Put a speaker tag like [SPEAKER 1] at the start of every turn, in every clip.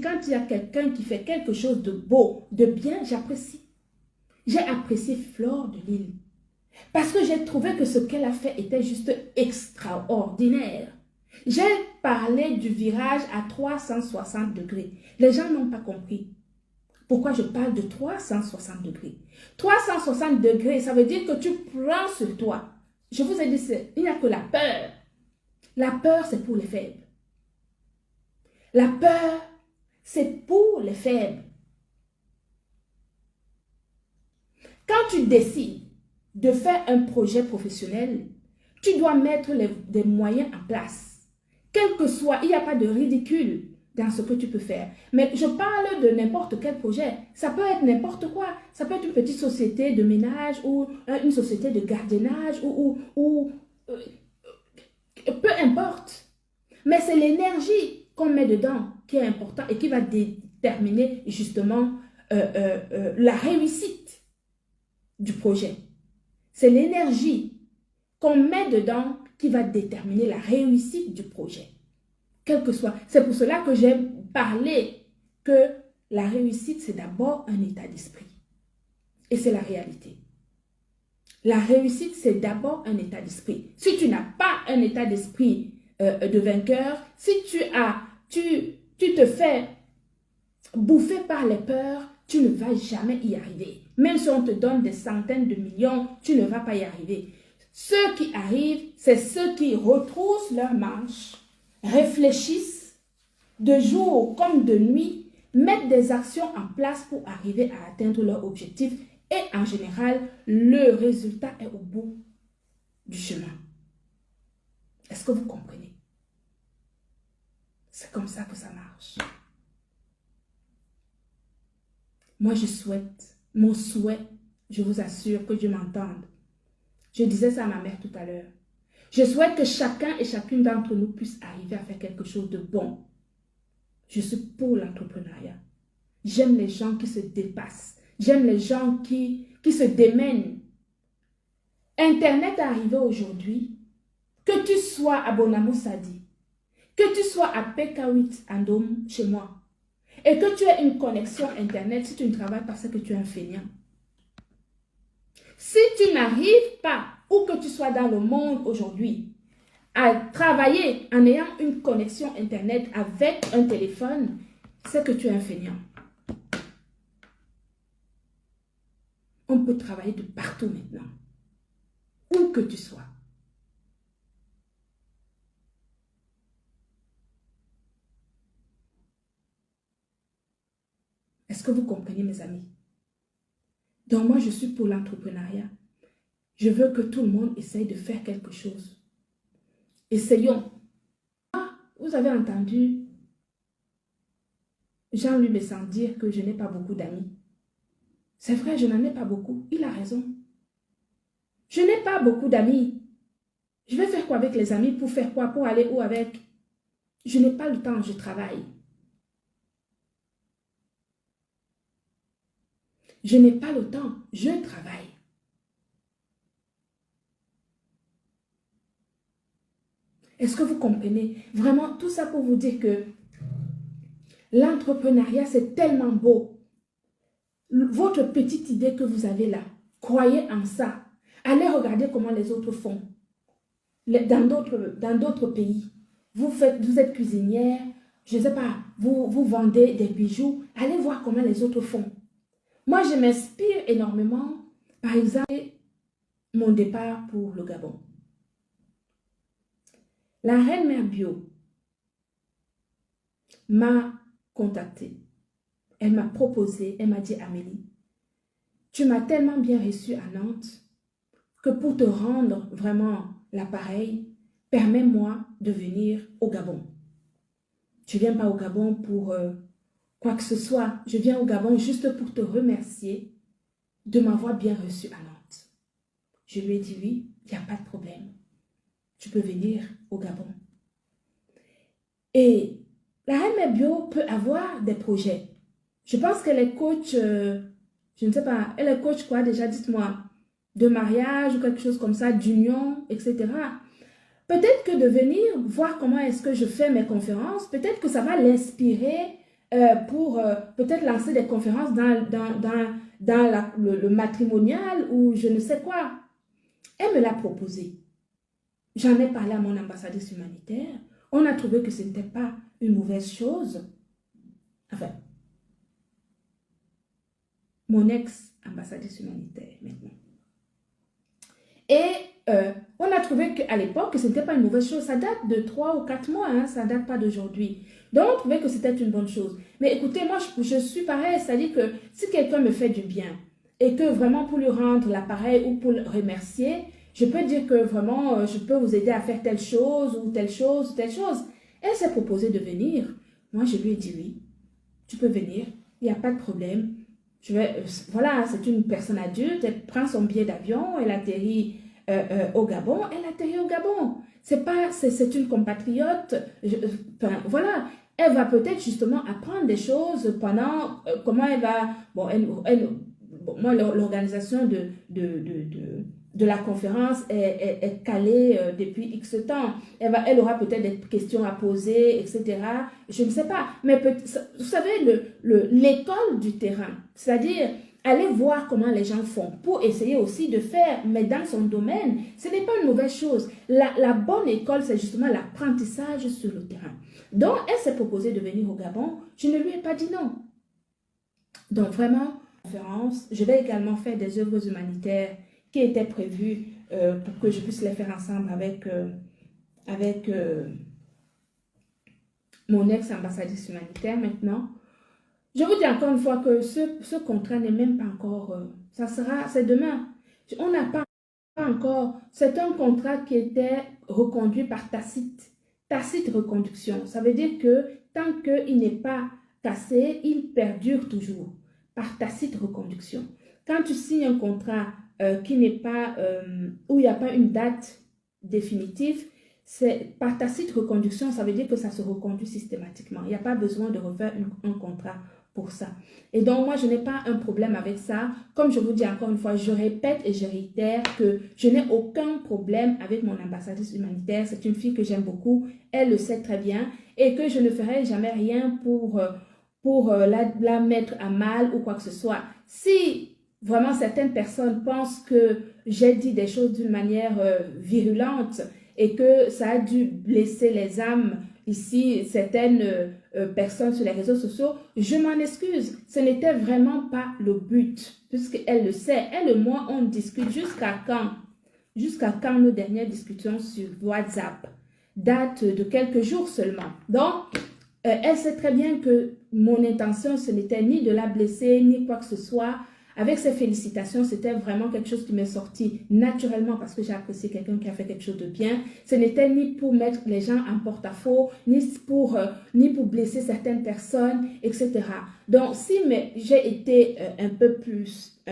[SPEAKER 1] Quand il y a quelqu'un qui fait quelque chose de beau, de bien, j'apprécie. J'ai apprécié Fleur de Lille. Parce que j'ai trouvé que ce qu'elle a fait était juste extraordinaire. J'ai parlé du virage à 360 degrés. Les gens n'ont pas compris. Pourquoi je parle de 360 degrés? 360 degrés, ça veut dire que tu prends sur toi. Je vous ai dit, il n'y a que la peur. La peur, c'est pour les faibles. La peur, c'est pour les faibles. Quand tu décides de faire un projet professionnel, tu dois mettre des moyens en place. Quel que soit, il n'y a pas de ridicule dans ce que tu peux faire. Mais je parle de n'importe quel projet. Ça peut être n'importe quoi. Ça peut être une petite société de ménage ou une société de gardiennage ou peu importe. Mais c'est l'énergie qu'on met dedans qui est importante et qui va déterminer justement la réussite du projet. C'est l'énergie qu'on met dedans qui va déterminer la réussite du projet. Quel que soit. C'est pour cela que j'ai parlé que la réussite, c'est d'abord un état d'esprit. Et c'est la réalité. La réussite, c'est d'abord un état d'esprit. Si tu n'as pas un état d'esprit de vainqueur, si tu te fais bouffer par les peurs, tu ne vas jamais y arriver. Même si on te donne des centaines de millions, tu ne vas pas y arriver. Ceux qui arrivent, c'est ceux qui retroussent leurs manches, réfléchissent de jour comme de nuit, mettent des actions en place pour arriver à atteindre leur objectif et en général, le résultat est au bout du chemin. Est-ce que vous comprenez? C'est comme ça que ça marche. Moi, je souhaite, mon souhait, je vous assure que Dieu m'entende. Je disais ça à ma mère tout à l'heure. Je souhaite que chacun et chacune d'entre nous puisse arriver à faire quelque chose de bon. Je suis pour l'entrepreneuriat. J'aime les gens qui se dépassent. J'aime les gens qui se démènent. Internet est arrivé aujourd'hui. Que tu sois à Bonamo Sadi, que tu sois à PK8 Andom chez moi, et que tu aies une connexion Internet si tu ne travailles pas, c'est que tu es un feignant. Si tu n'arrives pas, où que tu sois dans le monde aujourd'hui, à travailler en ayant une connexion Internet avec un téléphone, c'est que tu es un feignant. On peut travailler de partout maintenant, où que tu sois. Est-ce que vous comprenez, mes amis? Donc moi, je suis pour l'entrepreneuriat. Je veux que tout le monde essaye de faire quelque chose. Essayons. Vous avez entendu Jean-Louis Besson dire que je n'ai pas beaucoup d'amis. C'est vrai, je n'en ai pas beaucoup. Il a raison. Je n'ai pas beaucoup d'amis. Je vais faire quoi avec les amis? Pour faire quoi? Pour aller où avec? Je n'ai pas le temps, je travaille. Je n'ai pas le temps, je travaille. Est-ce que vous comprenez? Vraiment, tout ça pour vous dire que l'entrepreneuriat, c'est tellement beau. Votre petite idée que vous avez là, croyez en ça. Allez regarder comment les autres font. Dans d'autres pays, vous êtes cuisinière, je ne sais pas, vous vendez des bijoux. Allez voir comment les autres font. Moi, je m'inspire énormément, par exemple, mon départ pour le Gabon. La reine mère Bio m'a contactée. Elle m'a proposé, elle m'a dit, Amélie, tu m'as tellement bien reçue à Nantes que pour te rendre vraiment l'appareil, permets-moi de venir au Gabon. Je ne viens pas au Gabon pour quoi que ce soit. Je viens au Gabon juste pour te remercier de m'avoir bien reçu à Nantes. Je lui ai dit oui, il n'y a pas de problème. Tu peux venir au Gabon. Et la reine mère Bio peut avoir des projets. Je pense qu'elle est coach, je ne sais pas, elle est coach quoi déjà, dites-moi, de mariage ou quelque chose comme ça, d'union, etc. Peut-être que de venir voir comment est-ce que je fais mes conférences, peut-être que ça va l'inspirer pour peut-être lancer des conférences dans le matrimonial ou je ne sais quoi. Elle me l'a proposé. J'en ai parlé à mon ambassadrice humanitaire. On a trouvé que ce n'était pas une mauvaise chose. Enfin, mon ex-ambassadrice humanitaire maintenant. Et on a trouvé qu'à l'époque, que ce n'était pas une mauvaise chose. Ça date de 3 ou 4 mois, hein, ça ne date pas d'aujourd'hui. Donc, on trouvait que c'était une bonne chose. Mais écoutez, moi, je suis pareil, c'est-à-dire que si quelqu'un me fait du bien et que vraiment pour lui rendre l'appareil ou pour le remercier, je peux dire que vraiment, je peux vous aider à faire telle chose ou telle chose ou telle chose. Elle s'est proposée de venir. Moi, je lui ai dit oui, tu peux venir, il n'y a pas de problème. Voilà, c'est une personne adulte, elle prend son billet d'avion, elle atterrit au Gabon, elle atterrit au Gabon. C'est une compatriote, enfin, voilà, elle va peut-être justement apprendre des choses pendant, comment elle va, bon, bon, moi, l'organisation de la conférence est calée depuis X temps. Elle aura peut-être des questions à poser, etc. Je ne sais pas. Mais vous savez, l'école du terrain, c'est-à-dire aller voir comment les gens font pour essayer aussi de faire, mais dans son domaine, ce n'est pas une mauvaise chose. La bonne école, c'est justement l'apprentissage sur le terrain. Donc, elle s'est proposée de venir au Gabon. Je ne lui ai pas dit non. Donc, vraiment, conférence, je vais également faire des œuvres humanitaires qui étaient prévues pour que je puisse les faire ensemble avec mon ex-ambassadrice humanitaire maintenant. Je vous dis encore une fois que ce contrat n'est même pas encore, c'est demain. On n'a pas encore, c'est un contrat qui était reconduit par tacite reconduction. Ça veut dire que tant qu'il n'est pas cassé, il perdure toujours par tacite reconduction. Quand tu signes un contrat qui n'est pas, où il n'y a pas une date définitive, c'est par tacite reconduction, ça veut dire que ça se reconduit systématiquement. Il n'y a pas besoin de refaire un contrat pour ça. Et donc, moi, je n'ai pas un problème avec ça. Comme je vous dis encore une fois, je répète et je réitère que je n'ai aucun problème avec mon ambassadrice humanitaire. C'est une fille que j'aime beaucoup. Elle le sait très bien. Et que je ne ferai jamais rien pour la mettre à mal ou quoi que ce soit. Si vraiment certaines personnes pensent que j'ai dit des choses d'une manière virulente et que ça a dû blesser les âmes ici, certaines personnes sur les réseaux sociaux, je m'en excuse. Ce n'était vraiment pas le but, puisqu'elle le sait. Elle et moi, on discute jusqu'à quand? Jusqu'à quand nos dernières discussions sur WhatsApp datent de quelques jours seulement. Donc, elle sait très bien que mon intention, ce n'était ni de la blesser, ni quoi que ce soit. Avec ses félicitations, c'était vraiment quelque chose qui m'est sorti naturellement parce que j'ai apprécié quelqu'un qui a fait quelque chose de bien. Ce n'était ni pour mettre les gens en porte-à-faux, ni pour blesser certaines personnes, etc. Donc, si j'ai été un peu plus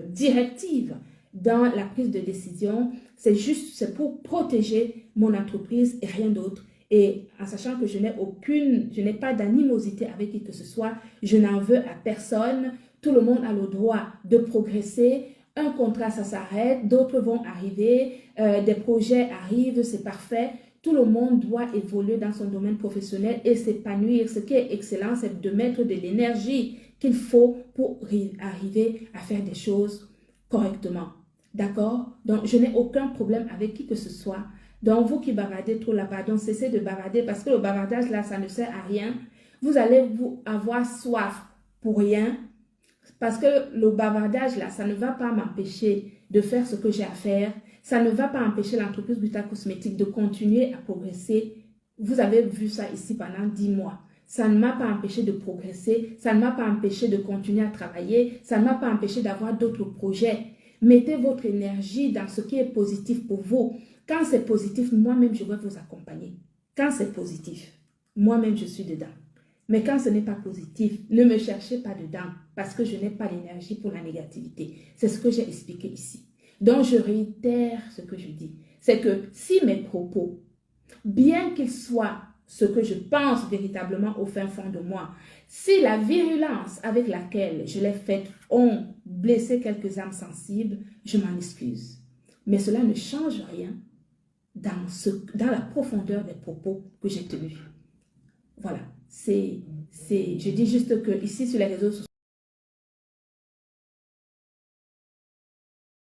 [SPEAKER 1] directive dans la prise de décision, c'est pour protéger mon entreprise et rien d'autre. Et en sachant que je n'ai pas d'animosité avec qui que ce soit, je n'en veux à personne. Tout le monde a le droit de progresser. Un contrat, ça s'arrête. D'autres vont arriver. Des projets arrivent, c'est parfait. Tout le monde doit évoluer dans son domaine professionnel et s'épanouir. Ce qui est excellent, c'est de mettre de l'énergie qu'il faut pour arriver à faire des choses correctement. D'accord? Donc, je n'ai aucun problème avec qui que ce soit. Donc, vous qui bavardez trop là-bas, donc cessez de bavarder parce que le bavardage là, ça ne sert à rien. Vous allez avoir soif pour rien parce que le bavardage là, ça ne va pas m'empêcher de faire ce que j'ai à faire. Ça ne va pas empêcher l'entreprise Buta Cosmétique de continuer à progresser. Vous avez vu ça ici pendant 10 mois. Ça ne m'a pas empêché de progresser. Ça ne m'a pas empêché de continuer à travailler. Ça ne m'a pas empêché d'avoir d'autres projets. Mettez votre énergie dans ce qui est positif pour vous. Quand c'est positif, moi-même, je vais vous accompagner. Quand c'est positif, moi-même, je suis dedans. Mais quand ce n'est pas positif, ne me cherchez pas dedans parce que je n'ai pas l'énergie pour la négativité. C'est ce que j'ai expliqué ici. Donc, je réitère ce que je dis. C'est que si mes propos, bien qu'ils soient ce que je pense véritablement au fin fond de moi, si la virulence avec laquelle je l'ai faite ont blessé quelques âmes sensibles, je m'en excuse. Mais cela ne change rien dans la profondeur des propos que j'ai tenus. Voilà, c'est Je dis juste que ici sur les réseaux sociaux,